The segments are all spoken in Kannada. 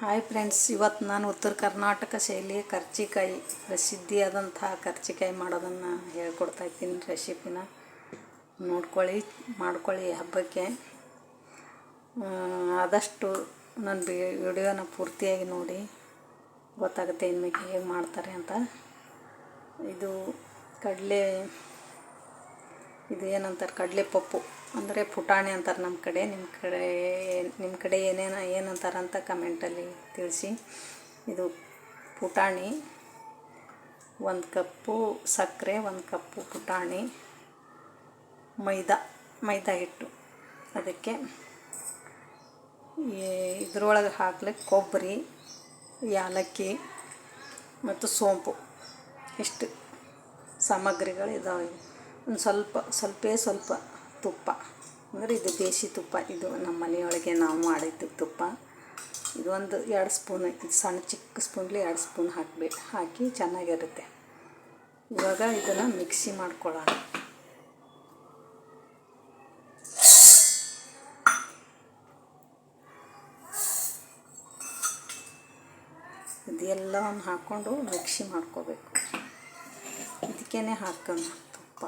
ಹಾಯ್ ಫ್ರೆಂಡ್ಸ್, ಇವತ್ತು ನಾನು ಉತ್ತರ ಕರ್ನಾಟಕ ಶೈಲಿಯ ಕರ್ಜಿಕಾಯಿ, ಪ್ರಸಿದ್ಧಿಯಾದಂತಹ ಕರ್ಜಿಕಾಯಿ ಮಾಡೋದನ್ನು ಹೇಳ್ಕೊಡ್ತಾ ಇದ್ದೀನಿ. ರೆಸಿಪಿನ ನೋಡ್ಕೊಳ್ಳಿ, ಮಾಡ್ಕೊಳ್ಳಿ. ಹಬ್ಬಕ್ಕೆ ಆದಷ್ಟು ನನ್ನ ವಿಡಿಯೋನ ಪೂರ್ತಿಯಾಗಿ ನೋಡಿ, ಗೊತ್ತಾಗುತ್ತೆ ಇನ್ಮೇಲೆ ಹೇಗೆ ಮಾಡ್ತಾರೆ ಅಂತ. ಇದು ಕಡಲೆ, ಇದು ಏನಂತಾರೆ, ಕಡಲೆ ಪಪ್ಪು ಅಂದರೆ ಪುಟಾಣಿ ಅಂತಾರೆ ನಮ್ಮ ಕಡೆ. ನಿಮ್ಮ ಕಡೆ ಏನಂತಾರೆ ಅಂತ ಕಮೆಂಟಲ್ಲಿ ತಿಳಿಸಿ. ಇದು ಪುಟಾಣಿ, 1 ಕಪ್ಪು ಸಕ್ಕರೆ, 1 ಕಪ್ಪು ಪುಟಾಣಿ, ಮೈದಾ ಹಿಟ್ಟು. ಅದಕ್ಕೆ ಇದ್ರೊಳಗೆ ಹಾಕ್ಲಿಕ್ಕೆ ಕೊಬ್ಬರಿ, ಏಲಕ್ಕಿ ಮತ್ತು ಸೋಂಪು, ಇಷ್ಟು ಸಾಮಗ್ರಿಗಳಿದ್ದಾವೆ. ಒಂದು ಸ್ವಲ್ಪ ತುಪ್ಪ, ಅಂದರೆ ಇದು ದೇಶಿ ತುಪ್ಪ. ಇದು ನಮ್ಮ ಮನೆಯೊಳಗೆ ನಾವು ಮಾಡಿದ್ದು ತುಪ್ಪ. ಇದು ಒಂದು 2 ಸ್ಪೂನ್, ಇದು ಸಣ್ಣ ಚಿಕ್ಕ ಸ್ಪೂನ್ಲಿ 2 ಸ್ಪೂನ್ ಹಾಕಿ ಚೆನ್ನಾಗಿರುತ್ತೆ. ಇವಾಗ ಇದನ್ನು ಮಿಕ್ಸಿ ಮಾಡ್ಕೊಳ್ಳೋಣ. ಇದೆಲ್ಲವನ್ನು ಹಾಕ್ಕೊಂಡು ಮಿಕ್ಸಿ ಮಾಡ್ಕೋಬೇಕು. ಇದಕ್ಕೇ ಹಾಕೋಣ ತುಪ್ಪ.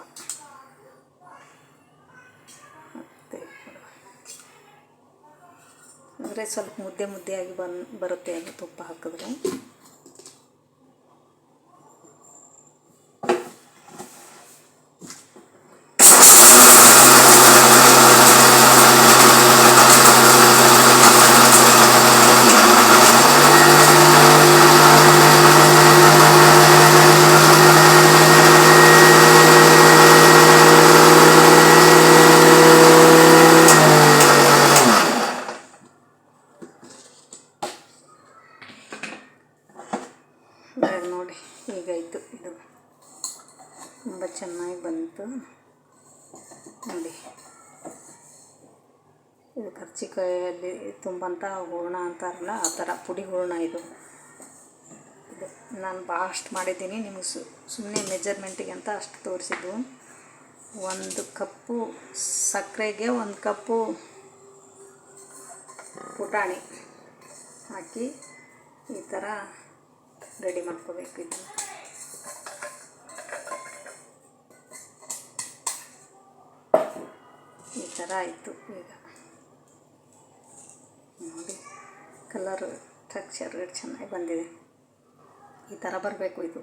ಅಂದರೆ ಸ್ವಲ್ಪ ಮುದ್ದೆಯಾಗಿ ಬರುತ್ತೆ ಅದು ತುಪ್ಪ ಹಾಕಿದ್ರೆ. ನೋಡಿ, ಹೀಗಾಯಿತು. ಇದು ತುಂಬ ಚೆನ್ನಾಗಿ ಬಂತು ನೋಡಿ. ಇದು ಕರ್ಜಿಕಾಯಲ್ಲಿ ತುಂಬಂಥ ಹೂರಣ ಅಂತಾರಲ್ಲ, ಆ ಥರ ಪುಡಿ ಹೂರಣ ಇದು. ನಾನು ಭಾಳಷ್ಟು ಮಾಡಿದ್ದೀನಿ, ನಿಮಗೆ ಸುಮ್ಮನೆ ಮೆಜರ್ಮೆಂಟಿಗೆ ಅಂತ ಅಷ್ಟು ತೋರಿಸಿದ್ದು. 1 ಕಪ್ಪು ಸಕ್ಕರೆಗೆ 1 ಕಪ್ಪು ಪುಟಾಣಿ ಹಾಕಿ ಈ ಥರ ರೆಡಿ ಮಾಡ್ಕೋಬೇಕು. ಇದು ಈ ಥರ ಆಯಿತು. ಈಗ ನೋಡಿ, ಕಲರ್ ಟೆಕ್ಸ್ಚರ್ ಚೆನ್ನಾಗಿ ಬಂದಿದೆ. ಈ ಥರ ಬರಬೇಕು. ಇದು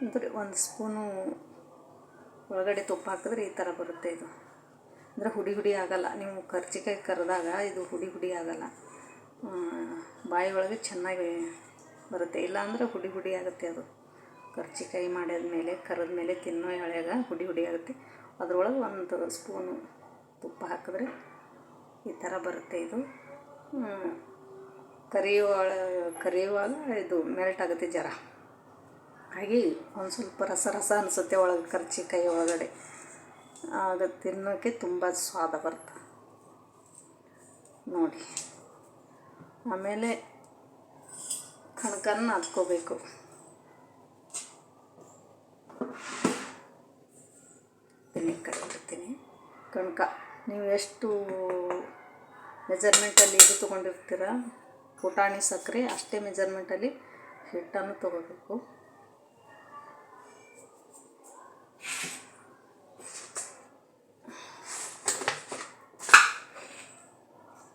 ಅಂದರೆ 1 ಸ್ಪೂನು ಒಳಗಡೆ ತುಪ್ಪ ಹಾಕಿದ್ರೆ ಈ ಥರ ಬರುತ್ತೆ. ಇದು ಅಂದರೆ ಹುಡಿ ಆಗಲ್ಲ. ನೀವು ಕರ್ಜಿಕಾಯಿ ಕರೆದಾಗ ಇದು ಹುಡಿ ಆಗಲ್ಲ, ಬಾಯಿ ಒಳಗೆ ಚೆನ್ನಾಗಿ ಬರುತ್ತೆ. ಇಲ್ಲಾಂದರೆ ಹುಡಿ ಆಗುತ್ತೆ. ಅದು ಕರ್ಜಿಕಾಯಿ ಮಾಡಿದ್ಮೇಲೆ ಕರೆದ ಮೇಲೆ ತಿನ್ನೋ ಎಳೆಯಾಗ ಹುಡಿ ಆಗುತ್ತೆ. ಅದರೊಳಗೆ 1 ಸ್ಪೂನು ತುಪ್ಪ ಹಾಕಿದ್ರೆ ಈ ಥರ ಬರುತ್ತೆ. ಇದು ಕರಿಯುವಾಗ ಇದು ಮೆಲ್ಟ್ ಆಗುತ್ತೆ ಜರ. ಹಾಗೆ ಒಂದು ಸ್ವಲ್ಪ ರಸ ಅನಿಸುತ್ತೆ ಒಳಗೆ, ಕರ್ಜಿಕಾಯಿ ಒಳಗಡೆ. ಆಗ ತಿನ್ನೋಕ್ಕೆ ತುಂಬ ಸ್ವಾದ ಬರುತ್ತೆ ನೋಡಿ. ಆಮೇಲೆ ಕಣಕನ್ನು ಹಾಕ್ಕೋಬೇಕು. ಇಡ್ತೀನಿ ಕಣಕ. ನೀವು ಎಷ್ಟು ಮೆಜರ್ಮೆಂಟಲ್ಲಿ ಇದು ತೊಗೊಂಡಿರ್ತೀರ ಪುಟಾಣಿ ಸಕ್ಕರೆ, ಅಷ್ಟೇ ಮೆಜರ್ಮೆಂಟಲ್ಲಿ ಹಿಟ್ಟನ್ನು ತೊಗೋಬೇಕು.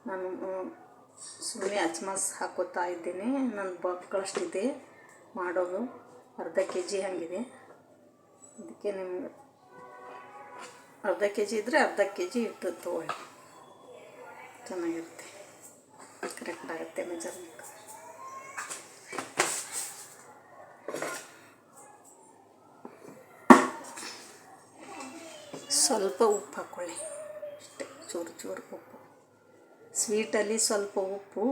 ನಾನು ಸುಮ್ಮನೆ ಅಚ್ಮಾಸ್ ಹಾಕೋತಾ ಇದ್ದೀನಿ. ನನ್ನ ಬಕ್ಕಳಷ್ಟಿದೆ ಮಾಡೋದು, ಅರ್ಧ kg ಹಂಗಿದೆ. ಅದಕ್ಕೆ ನಿಮ್ಗೆ ಅರ್ಧ kg ಇದ್ದರೆ ಅರ್ಧ kg ಹಿಟ್ಟು ತೊಗೊಳ್ಳಿ, ಚೆನ್ನಾಗಿರುತ್ತೆ, ಕರೆಕ್ಟ್ ಆಗುತ್ತೆ ಮೆಜರ್ಮೆಂಟ್. ಸ್ವಲ್ಪ ಉಪ್ಪು ಹಾಕ್ಕೊಳ್ಳಿ, ಅಷ್ಟೇ, ಚೂರು ಉಪ್ಪು. ಸ್ವೀಟಲ್ಲಿ ಸ್ವಲ್ಪ ಉಪ್ಪು,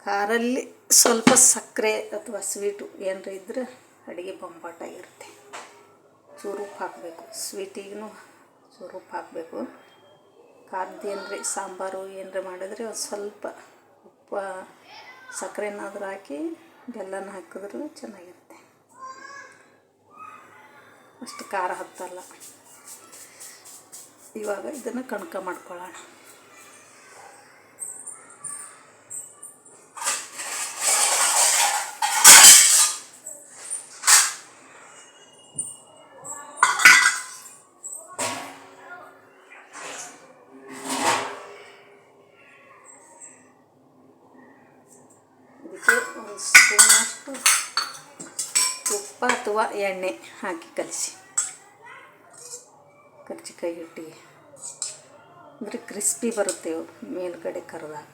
ಖಾರಲ್ಲಿ ಸ್ವಲ್ಪ ಸಕ್ಕರೆ ಅಥವಾ ಸ್ವೀಟು ಏನರ ಇದ್ದರೆ ಅಡುಗೆ ಬೊಂಬಾಟಾಗಿರುತ್ತೆ. ಚೂರು ಉಪ್ಪು ಹಾಕಬೇಕು. ಸ್ವೀಟಿಗೂ ಚೂರು ಉಪ್ಪು ಹಾಕಬೇಕು. ಖಾರದ್ದು ಏನರ ಸಾಂಬಾರು ಏನರ ಮಾಡಿದ್ರೆ ಒಂದು ಸ್ವಲ್ಪ ಉಪ್ಪು, ಸಕ್ಕರೆನಾದರೂ ಹಾಕಿ ಬೆಲ್ಲನ ಹಾಕಿದ್ರೂ ಚೆನ್ನಾಗಿರುತ್ತೆ. ಅಷ್ಟು ಖಾರ ಹತ್ತಲ್ಲ. ಇವಾಗ ಇದನ್ನು ಕಣಕ ಮಾಡ್ಕೊಳ್ಳೋಣ. ಒಂದು ಸ್ಪೂನಷ್ಟು ತುಪ್ಪ ಅಥವಾ ಎಣ್ಣೆ ಹಾಕಿ ಕಲಿಸಿ. ಕರ್ಜಿಕಾಯಿ ಹಿಟ್ಟಿಗೆ ಅಂದರೆ ಕ್ರಿಸ್ಪಿ ಬರುತ್ತೆ ಮೇಲ್ಗಡೆ ಕರೆದಾಗ.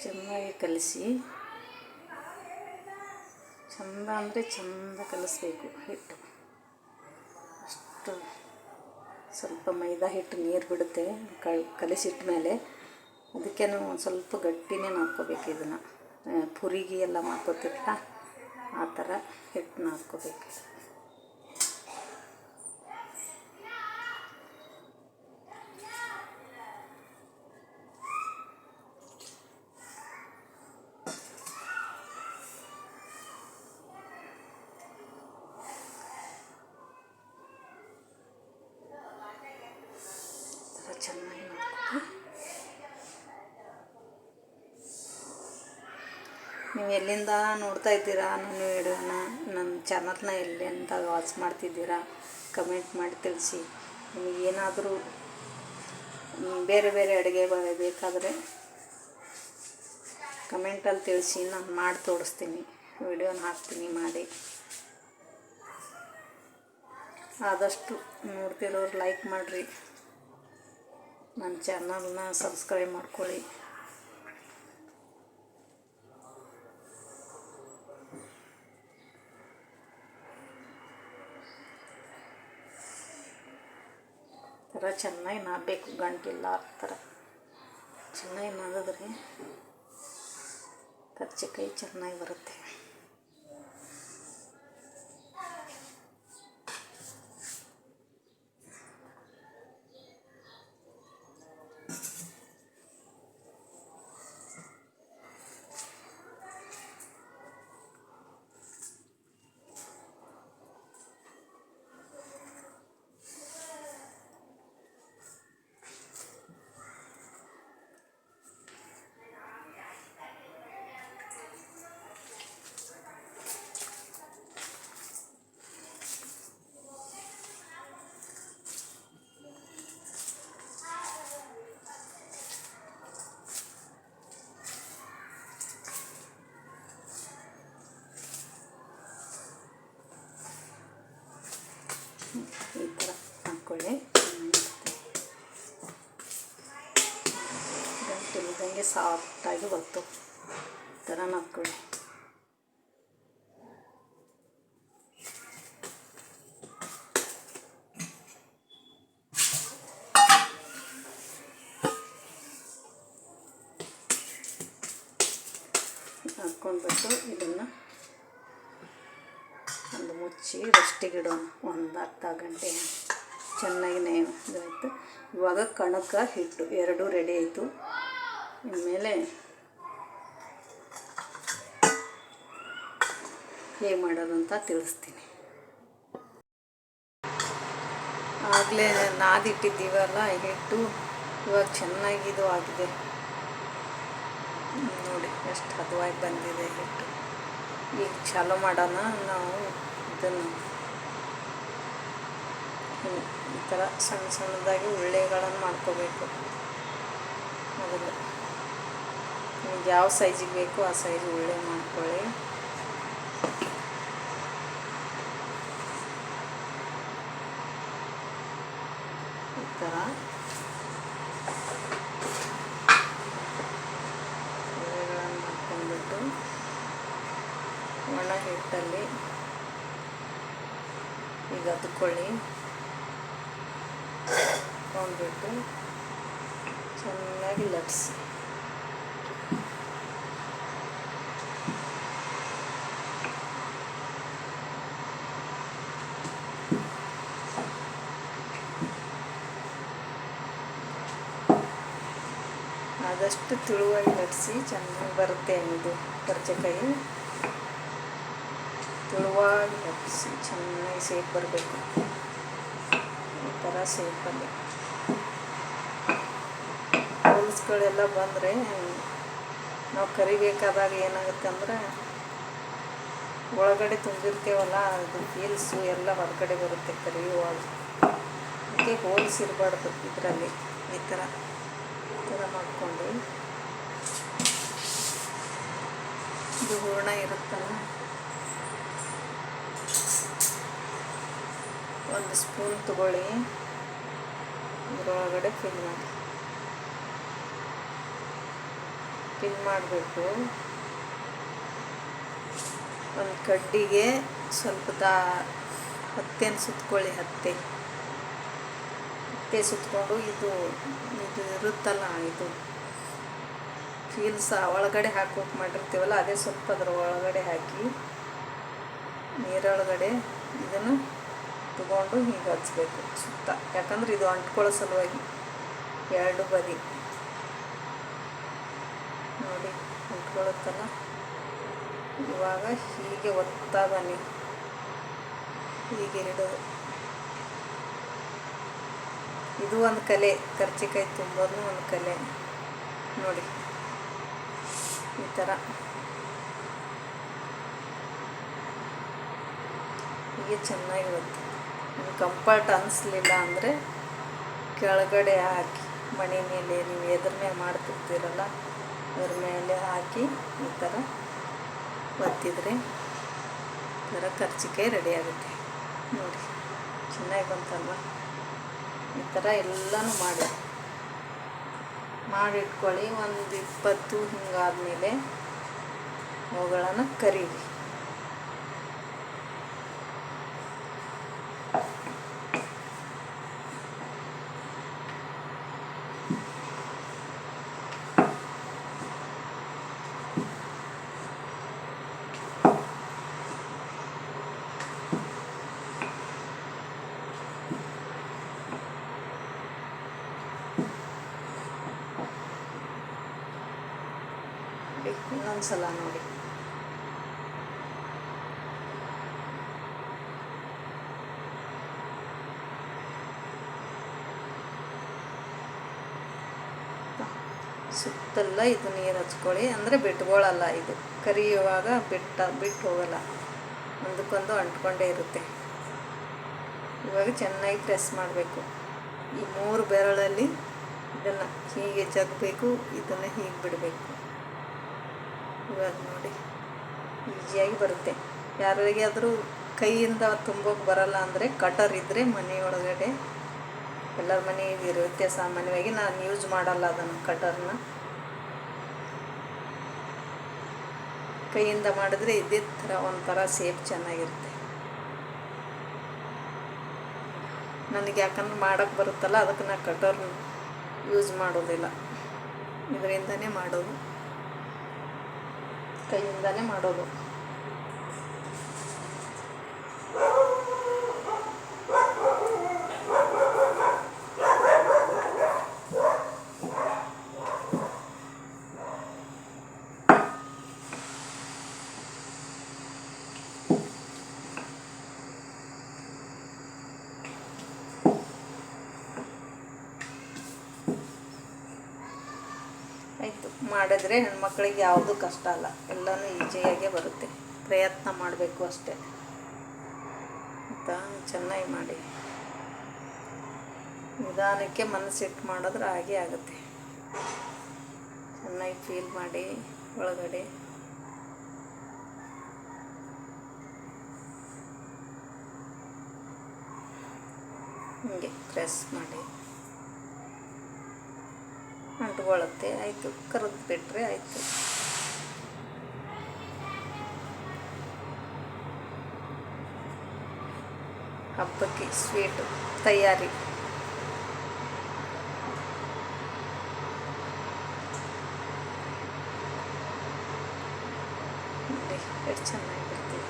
ಚೆನ್ನಾಗಿ ಕಲಿಸಿ, ಚಂದ ಅಂದರೆ ಚಂದ ಕಲಿಸ್ಬೇಕು ಹಿಟ್ಟು. ಅಷ್ಟು ಸ್ವಲ್ಪ ಮೈದಾ ಹಿಟ್ಟು ನೀರು ಬಿಡುತ್ತೆ ಕಲಿಸಿಟ್ಟ ಮೇಲೆ. ಅದಕ್ಕೆ ನಾವು ಒಂದು ಸ್ವಲ್ಪ ಗಟ್ಟಿನೇ ನಾದ್ಕೋಬೇಕು. ಇದನ್ನು ಪುರಿಗೆ ಎಲ್ಲ ಮಾಡ್ಕೋತಿರಲ್ಲ ಆ ಥರ ಹಿಟ್ಟು ನಾದ್ಕೋಬೇಕು. ಚೆನ್ನಾಗಿ ಮಾಡ್ಕೊಂಡು ನೀವು ಎಲ್ಲಿಂದ ನೋಡ್ತಾ ಇದ್ದೀರಾ ನನ್ನ ವಿಡಿಯೋನ, ನನ್ನ ಚಾನಲ್ನ ಎಲ್ಲಿಂದ ವಾಚ್ ಮಾಡ್ತಿದ್ದೀರಾ ಕಮೆಂಟ್ ಮಾಡಿ ತಿಳಿಸಿ. ನಿಮಗೇನಾದರೂ ಬೇರೆ ಬೇರೆ ಅಡುಗೆ ಬೇಕಾದರೆ ಕಮೆಂಟಲ್ಲಿ ತಿಳಿಸಿ, ನಾನು ಮಾಡಿ ತೋರಿಸ್ತೀನಿ, ವಿಡಿಯೋನ ಹಾಕ್ತೀನಿ ಮಾಡಿ. ಆದಷ್ಟು ನೋಡ್ತಿರೋರು ಲೈಕ್ ಮಾಡಿರಿ, ನನ್ನ ಚಾನಲ್ನ ಸಬ್ಸ್ಕ್ರೈಬ್ ಮಾಡ್ಕೊಳ್ಳಿ. ಥರ ಚೆನ್ನಾಗಿ ನಾದಬೇಕು, ಗಂಟಿಲ್ಲ ಆ ಥರ ಚೆನ್ನಾಗಿ ನಾದಿದ್ರೆ ಕರ್ಜಿಕಾಯಿ ಚೆನ್ನಾಗಿ ಬರುತ್ತೆ. ಈ ಥರ ಹಾಕ್ಕೊಳ್ಳಿ. ಗಂಟಿಲ್ದಂಗೆ ಸಾಫ್ಟಾಗಿ ಬಂತು. ಈ ಥರ ಹಾಕ್ಕೊಳ್ಳಿ. ಹಾಕ್ಕೊಂಡ್ಬಿಟ್ಟು ಇದನ್ನು ಒಂದು ಮುಚ್ಚಿ ರೆಸ್ಟಿಗಿಡೋಣ ಒಂದು ಅರ್ಧ ಗಂಟೆ. ಚೆನ್ನಾಗಿ ಇದಾಯಿತು. ಇವಾಗ ಕಣಕ ಹಿಟ್ಟು ಎರಡೂ ರೆಡಿ ಆಯಿತು. ಇನ್ಮೇಲೆ ಹೇಗೆ ಮಾಡೋದು ಅಂತ ತಿಳಿಸ್ತೀನಿ. ಆಗಲೇ ನಾದಿಟ್ಟಿದ್ದೀವಲ್ಲ ಹಿಟ್ಟು, ಇವಾಗ ಚೆನ್ನಾಗಿ ಇದು ಆಗಿದೆ ನೋಡಿ, ಎಷ್ಟು ಹದವಾಗಿ ಬಂದಿದೆ ಹಿಟ್ಟು. ಈಗ ಚಾಲೂ ಮಾಡೋಣ ನಾವು. ಇದನ್ನು ಈ ಥರ ಸಣ್ಣ ಸಣ್ಣದಾಗಿ ಉಳ್ಳೆಗಳನ್ನು ಮಾಡ್ಕೋಬೇಕು. ಮೊದಲು ನಿಮ್ಗೆ ಯಾವ ಸೈಜಿಗೆ ಬೇಕು ಆ ಸೈಜ್ ಉಳ್ಳೆ ಮಾಡ್ಕೊಳ್ಳಿ. ಈ ಥರ ಉಳ್ಳೆಗಳನ್ನು ಮಾಡ್ಕೊಂಡ್ಬಿಟ್ಟು ಒಣ ಹಿಟ್ಟಲ್ಲಿ ಈಗ ಅದ್ಕೊಳ್ಳಿ. ಕೊಂಡ್ಬಿಟ್ಟು ಚೆನ್ನಾಗಿ ಲಟ್ಸಿ. ಆದಷ್ಟು ತಿಳುವಾಗಿ ಲಟ್ಸಿ ಚೆನ್ನಾಗಿ ಬರುತ್ತೆ ಇದು ಕರ್ಜಿಕಾಯಿ. ತಿಳುವಾಗಿ ಲಟ್ಸಿ ಚೆನ್ನಾಗಿ ಸೇಪ್ ಬರಬೇಕು. ಈ ಥರ ಸೇಪಲ್ಲಿ ಹೋಲ್ಸ್ಗಳೆಲ್ಲ ಬಂದರೆ ನಾವು ಕರಿಬೇಕಾದಾಗ ಏನಾಗುತ್ತೆ ಅಂದರೆ ಒಳಗಡೆ ತುಂಬಿರ್ತೇವಲ್ಲ ಅದು ಫೀಲ್ಸು ಎಲ್ಲ ಹೊರಗಡೆ ಬರುತ್ತೆ ಕರಿಯುವಾಗ. ಅದಕ್ಕೆ ಹೋಲ್ಸ್ ಇರಬಾರ್ದು ಇದರಲ್ಲಿ. ಈ ಥರ ಮಾಡಿಕೊಂಡು ಇದು ಹೂರಣ ಇರುತ್ತಲ್ಲ, ಒಂದು ಸ್ಪೂನ್ ತಗೊಳ್ಳಿ, ಇದರೊಳಗಡೆ ಫಿಲ್ ಮಾಡಬೇಕು. ಒಂದು ಕಡ್ಡಿಗೆ ಸ್ವಲ್ಪ ಹತ್ತೆನ ಸುತ್ಕೊಳ್ಳಿ. ಹತ್ತೆ ಸುತ್ಕೊಂಡು ಇದು ಇರುತ್ತಲ್ಲ, ಇದು ಫೀಲ್ಸ್ ಒಳಗಡೆ ಹಾಕೋಕೆ ಮಾಡಿರ್ತೀವಲ್ಲ, ಅದೇ ಸ್ವಲ್ಪ ಅದರ ಒಳಗಡೆ ಹಾಕಿ ನೀರೊಳಗಡೆ ಇದನ್ನು ತಗೊಂಡು ಹೀಗೆ ಹಚ್ಚಬೇಕು ಸುತ್ತ. ಯಾಕಂದ್ರೆ ಇದು ಅಂಟ್ಕೊಳ್ಳೋ ಸಲುವಾಗಿ ಎರಡು ಬದಿ ನೋಡಿ ಅಂಟ್ಕೊಳ್ಳುತ್ತಲ್ಲ. ಇವಾಗ ಹೀಗೆ ಒತ್ತಾ ಬನ್ನಿ, ಹೀಗೆ ಇಡೋದು. ಇದು ಒಂದು ಕಲೆ, ಕರ್ಜಿಕಾಯಿ ತುಂಬೋದು ಒಂದು ಕಲೆ ನೋಡಿ. ಈ ಥರ ಹೀಗೆ ಚೆನ್ನಾಗಿರುತ್ತೆ. ಇದು ಕಂಫರ್ಟ್ ಅನಿಸ್ಲಿಲ್ಲ ಅಂದರೆ ಕೆಳಗಡೆ ಹಾಕಿ, ಮಣಿ ಮೇಲೆ ನೀವು ಎದ್ರ ಮೇಲೆ ಮಾಡ್ತಿರ್ತೀರಲ್ಲ ಅದ್ರ ಮೇಲೆ ಹಾಕಿ ಈ ಥರ ಒತ್ತಿದರೆ ಈ ಥರ ಕರ್ಜಿಕಾಯಿ ರೆಡಿ ಆಗುತ್ತೆ ನೋಡಿ. ಚೆನ್ನಾಗಿ ಬಂತಲ್ವ? ಈ ಥರ ಎಲ್ಲನೂ ಮಾಡಿಟ್ಕೊಳ್ಳಿ. ಒಂದು 20 ಹಿಂಗಾದ್ಮೇಲೆ ಅವುಗಳನ್ನು ಕರೀರಿ. ಇನ್ನೊಂದು ಸಲ ನೋಡಿ. ಸುತ್ತೆಲ್ಲ ಇದು ನೀರು ಹಚ್ಕೊಳ್ಳಿ, ಅಂದರೆ ಬಿಟ್ಕೊಳ್ಳಲ್ಲ. ಇದು ಕರಿಯುವಾಗ ಬಿಟ್ಟು ಹೋಗಲ್ಲ, ಒಂದಕ್ಕೊಂದು ಅಂಟ್ಕೊಂಡೇ ಇರುತ್ತೆ. ಇವಾಗ ಚೆನ್ನಾಗಿ ಪ್ರೆಸ್ ಮಾಡಬೇಕು. ಈ 3 ಬೆರಳಲ್ಲಿ ಇದನ್ನು ಹೀಗೆ ಜಗ್ಬೇಕು, ಇದನ್ನು ಹೀಗೆ ಬಿಡಬೇಕು. ಇವಾಗ ನೋಡಿ ಈಸಿಯಾಗಿ ಬರುತ್ತೆ. ಯಾರಿಗಾದರೂ ಕೈಯಿಂದ ತುಂಬೋಕೆ ಬರಲ್ಲ ಅಂದರೆ ಕಟರ್ ಇದ್ದರೆ ಮನೆಯೊಳಗಡೆ, ಎಲ್ಲರ ಮನೆಗೆ ಇರುತ್ತೆ ಸಾಮಾನ್ಯವಾಗಿ. ನಾನು ಯೂಸ್ ಮಾಡಲ್ಲ ಅದನ್ನು, ಕಟರ್ನ. ಕೈಯಿಂದ ಮಾಡಿದ್ರೆ ಇದೇ ಥರ ಒಂಥರ ಸೇಪ್ ಚೆನ್ನಾಗಿರುತ್ತೆ. ನನಗೆ ಯಾಕಂದ್ರೆ ಮಾಡೋಕ್ಕೆ ಬರುತ್ತಲ್ಲ, ಅದಕ್ಕೆ ನಾನು ಕಟರ್ ಯೂಸ್ ಮಾಡೋದಿಲ್ಲ. ಇದರಿಂದನೇ ಮಾಡೋದು, ಕೈಯಿಂದನೇ ಮಾಡೋದು. ಆಯಿತು, ಮಾಡಿದ್ರೆ ಹೆಣ್ಮಕ್ಳಿಗೆ ಯಾವುದೂ ಕಷ್ಟ ಅಲ್ಲ, ಎಲ್ಲನೂ ಈಸಿಯಾಗೇ ಬರುತ್ತೆ. ಪ್ರಯತ್ನ ಮಾಡಬೇಕು ಅಷ್ಟೇ ಆಯಿತಾ. ಚೆನ್ನಾಗಿ ಮಾಡಿ, ನಿಧಾನಕ್ಕೆ ಮನಸ್ಸಿಟ್ಟು ಮಾಡಿದ್ರೆ ಹಾಗೆ ಆಗುತ್ತೆ. ಚೆನ್ನಾಗಿ ಫೀಲ್ ಮಾಡಿ ಒಳಗಡೆ. ಹೀಗೆ ಪ್ರೆಸ್ ಮಾಡಿ ಅಂಟ್ಕೊಳ್ಳುತ್ತೆ. ಆಯಿತು, ಕರೆದು ಬಿಟ್ಟರೆ ಆಯಿತು. ಹಬ್ಬಕ್ಕೆ ಸ್ವೀಟು ತಯಾರಿ. ನೋಡಿ ಎಷ್ಟು ಚೆನ್ನಾಗಿ ಬರ್ತೀವಿ.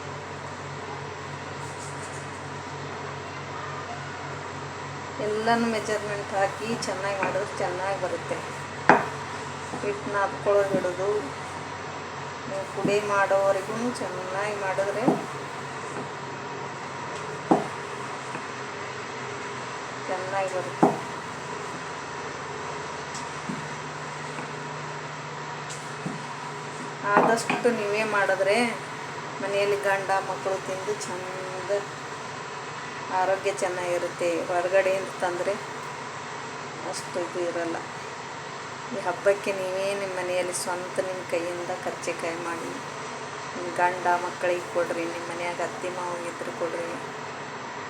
ಎಲ್ಲನೂ ಮೆಜರ್ಮೆಂಟ್ ಹಾಕಿ ಚೆನ್ನಾಗಿ ಮಾಡಿದ್ರೆ ಚೆನ್ನಾಗಿ ಬರುತ್ತೆ. ಹಿಟ್ಟನ್ನ ಹಾಕ್ಕೊಳ್ಳೋದು ಬಿಡೋದು, ನೀವು ಪುಡಿ ಮಾಡೋವರೆಗೂ ಚೆನ್ನಾಗಿ ಮಾಡಿದ್ರೆ ಚೆನ್ನಾಗಿ ಬರುತ್ತೆ. ಆದಷ್ಟು ನೀವೇ ಮಾಡಿದ್ರೆ ಮನೆಯಲ್ಲಿ ಗಂಡ ಮಕ್ಕಳು ತಿಂದು ಚಂದ ಆರೋಗ್ಯ ಚೆನ್ನಾಗಿರುತ್ತೆ. ಹೊರಗಡೆಯಿಂದ ತಂದರೆ ಅಷ್ಟು ಇದು ಇರೋಲ್ಲ. ಈ ಹಬ್ಬಕ್ಕೆ ನೀವೇ ನಿಮ್ಮ ಮನೆಯಲ್ಲಿ ಸ್ವಂತ ನಿಮ್ಮ ಕೈಯಿಂದ ಕರ್ಜಿಕಾಯಿ ಮಾಡಿ ನಿಮ್ಮ ಗಂಡ ಮಕ್ಕಳಿಗೆ ಕೊಡ್ರಿ, ನಿಮ್ಮ ಮನ್ಯಾಗ ಅತ್ತೆ ಮಾವಿಗಿದ್ರು ಕೊಡ್ರಿ.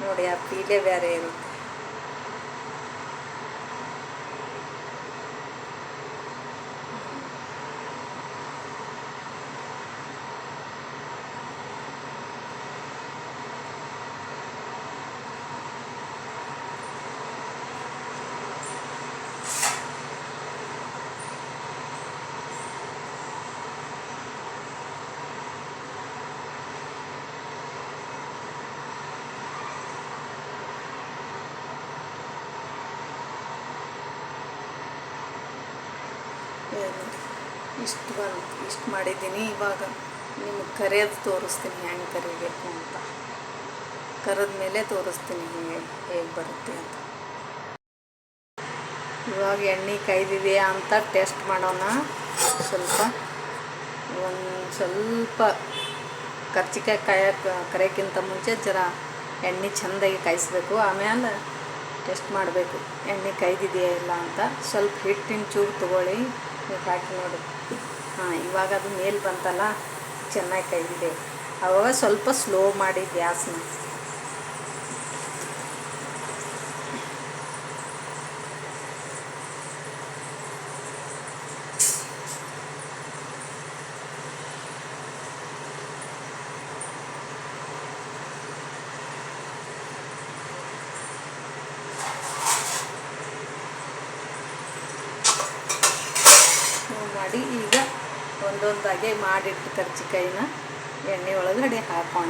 ನೋಡಿ ಆ ಫೀಲೇ ಬೇರೆ ಇರುತ್ತೆ. ಇಷ್ಟು ಮಾಡಿದ್ದೀನಿ. ಇವಾಗ ನಿಮಗೆ ಕರಿಯೋದು ತೋರಿಸ್ತೀನಿ, ಹೆಂಗೆ ಕರಿಬೇಕು ಅಂತ. ಕರೆದ ಮೇಲೆ ತೋರಿಸ್ತೀನಿ ಹೇಗೆ ಬರುತ್ತೆ ಅಂತ. ಇವಾಗ ಎಣ್ಣೆ ಕಾಯ್ದಿದೆಯಾ ಅಂತ ಟೆಸ್ಟ್ ಮಾಡೋಣ. ಒಂದು ಸ್ವಲ್ಪ ಕರ್ಜಿಕಾಯಿ ಕರಿಯೋಕ್ಕಿಂತ ಮುಂಚೆ ಜರ ಎಣ್ಣೆ ಚೆಂದಾಗಿ ಕಾಯಿಸ್ಬೇಕು. ಆಮೇಲೆ ಟೆಸ್ಟ್ ಮಾಡಬೇಕು ಎಣ್ಣೆ ಕಾಯ್ದಿದೆಯಾ ಇಲ್ಲ ಅಂತ. ಸ್ವಲ್ಪ ಹಿಟ್ಟಿನ ಚೂರು ತೊಗೊಳ್ಳಿ, ನೀವು ಹಾಕಿ ನೋಡಿ. ಇವಾಗ ಅದು ಮೇಲೆ ಬಂತಲ್ಲ, ಚೆನ್ನಾಗಿ ಕಾಯ್ದಿದೆ. ಆವಾಗ ಸ್ವಲ್ಪ ಸ್ಲೋ ಮಾಡಿ ಗ್ಯಾಸ್ನ. ಮಾಡಿ ಈಗ ಒಂದೊಂದಾಗೆ ಮಾಡಿಟ್ಟು ಕರ್ಜಿಕಾಯಿನ ಎಣ್ಣೆ ಒಳಗಡೆ ಹಾಕೋಣ.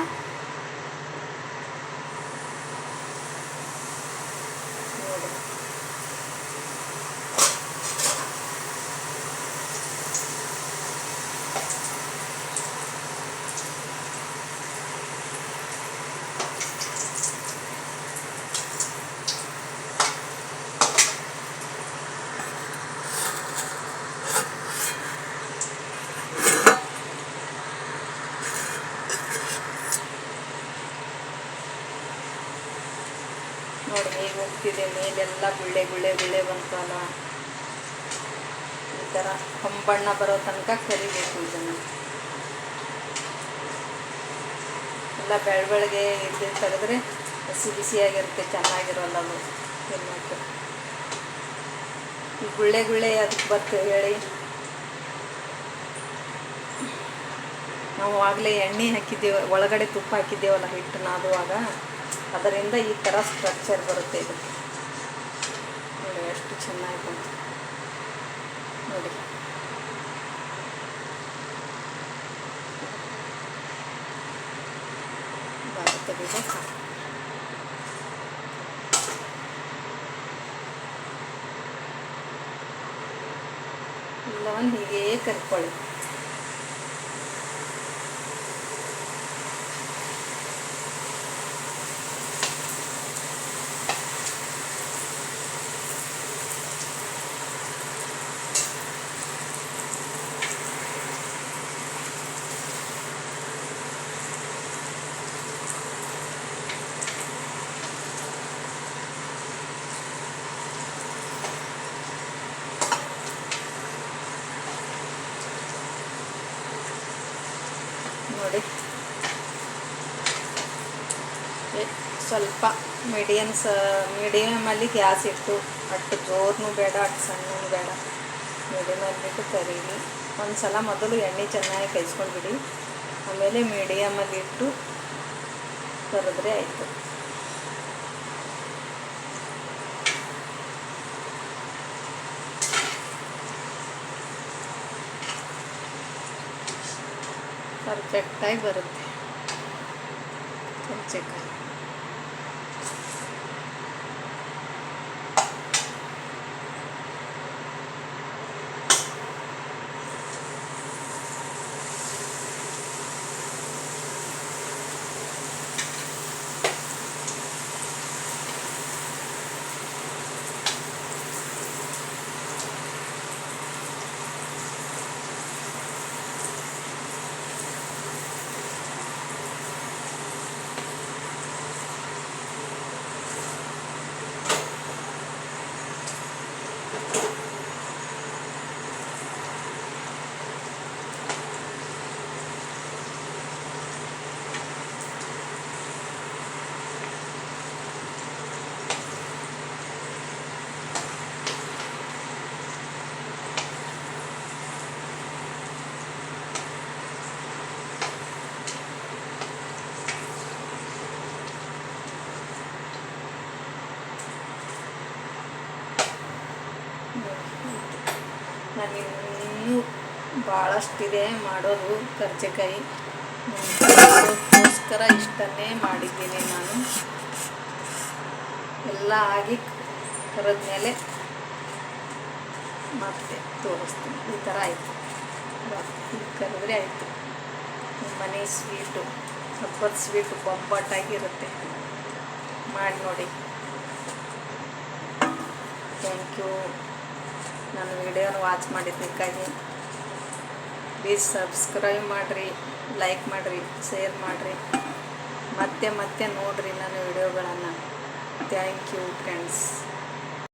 ನೋಡಿ, ಹೇಗೆ ಹೋಗ್ತಿದೆ ಮೇಲೆಲ್ಲ ಗುಳ್ಳೆ ಬಂತಲ್ಲ. ಈ ಥರ ಕಂಬಣ್ಣ ಬರೋ ತನಕ ಕರಿಬೇಕು. ಇದನ್ನು ಎಲ್ಲ ಬೆಳಗ್ಗೆ ಇದು ತೆಗೆದ್ರೆ ಬಿಸಿಯಾಗಿರುತ್ತೆ, ಚೆನ್ನಾಗಿರೋಲ್ಲ ಅದು ತಿನ್ನೋಕ್ಕೆ. ಈ ಗುಳ್ಳೆ ಅದಕ್ಕೆ ಬರ್ತದೆ ಹೇಳಿ. ನಾವು ಆಗಲೇ ಎಣ್ಣೆ ಹಾಕಿದ್ದೇವೆ, ಒಳಗಡೆ ತುಪ್ಪ ಹಾಕಿದ್ದೇವಲ್ಲ ಹಿಟ್ಟು ನಾದುವಾಗ, ಅದರಿಂದ ಈ ಥರ ಸ್ಟ್ರಕ್ಚರ್ ಬರುತ್ತೆ ಇದಕ್ಕೆ. ನೋಡಿ ಎಷ್ಟು ಚೆನ್ನಾಗಿ ಬಂತು ನೋಡಿ. ತೆಗಿಬೇಕು. ಎಲ್ಲವನ್ನು ಹೀಗೇ ಕರ್ಕೊಳ್ಳಿ. ನೋಡಿ ಸ್ವಲ್ಪ ಮೀಡಿಯಮಲ್ಲಿ ಗ್ಯಾಸ್ ಇಟ್ಟು, ಅಷ್ಟು ಜೋರ್ನೂ ಬೇಡ ಅಷ್ಟು ಸಣ್ಣನೂ ಬೇಡ, ಮೀಡಿಯಮಲ್ಲಿಟ್ಟು ಕರೀರಿ. ಒಂದು ಸಲ ಮೊದಲು ಎಣ್ಣೆ ಚೆನ್ನಾಗಿ ಕಾಯಿಸ್ಕೊಂಡ್ಬಿಡಿ, ಆಮೇಲೆ ಮೀಡಿಯಮಲ್ಲಿ ಇಟ್ಟು ಕರೆದ್ರೆ ಆಯಿತು. ಪರ್ಫೆಕ್ಟಾಗಿ ಬರುತ್ತೆ ಕರ್ಜಿಕಾಯಿ. ನಾನಿನ್ನೂ ಭಾಳಷ್ಟಿದೆ ಮಾಡೋದು ಕರ್ಜಿಕಾಯಿ. ಅದಕ್ಕೋಸ್ಕರ ಇಷ್ಟನ್ನೇ ಮಾಡಿದ್ದೀನಿ ನಾನು. ಎಲ್ಲ ಆಗಿ ಕರೆದ್ಮೇಲೆ ಮತ್ತೆ ತೋರಿಸ್ತೀನಿ. ಈ ಥರ ಆಯಿತು, ಕರೆದ್ರೆ ಆಯಿತು. ಮನೆ ಸ್ವೀಟು, ಹಬ್ಬದ ಸ್ವೀಟು ಬೊಂಬಾಟಾಗಿರುತ್ತೆ. ಮಾಡಿ ನೋಡಿ. ಥ್ಯಾಂಕ್ ಯು ನನ್ನ ವಿಡಿಯೋನ ವಾಚ್ ಮಾಡಿದ್ದಕ್ಕಾಗಿ. ಪ್ಲೀಸ್ ಸಬ್ಸ್ಕ್ರೈಬ್ ಮಾಡಿರಿ, ಲೈಕ್ ಮಾಡಿರಿ, ಶೇರ್ ಮಾಡಿರಿ. ಮತ್ತೆ ನೋಡಿರಿ ನನ್ನ ವಿಡಿಯೋಗಳನ್ನು. Thank you friends.